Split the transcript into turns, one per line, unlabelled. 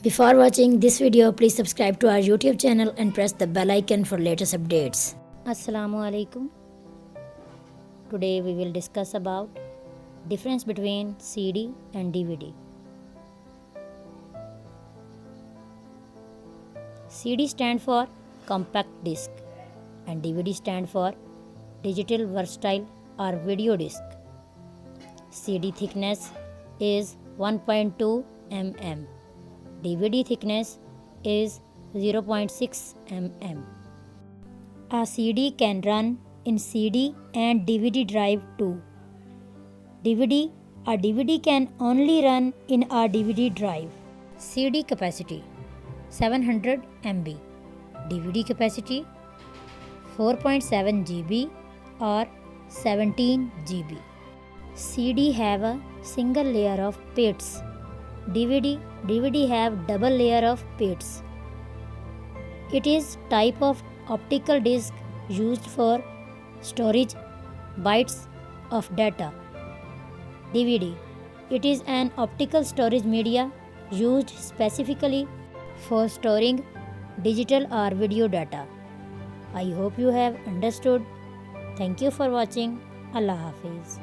Before watching this video, please subscribe to our YouTube channel and press the bell icon for latest updates. Assalamu alaikum. Today we will discuss about difference between CD and DVD. CD stand for compact disc and DVD stand for digital versatile or video disc. CD thickness is 1.2 mm. DVD thickness is 0.6 mm. A CD can run in CD and DVD drive too. A DVD can only run in a DVD drive. CD capacity 700 MB. DVD capacity 4.7 GB or 17 GB. CD have a single layer of plates. DVD have double layer of plates. It is type of optical disc used for storage bytes of data. DVD. It is an optical storage media used specifically for storing digital or video data. I hope you have understood. Thank you for watching. Allah Hafiz.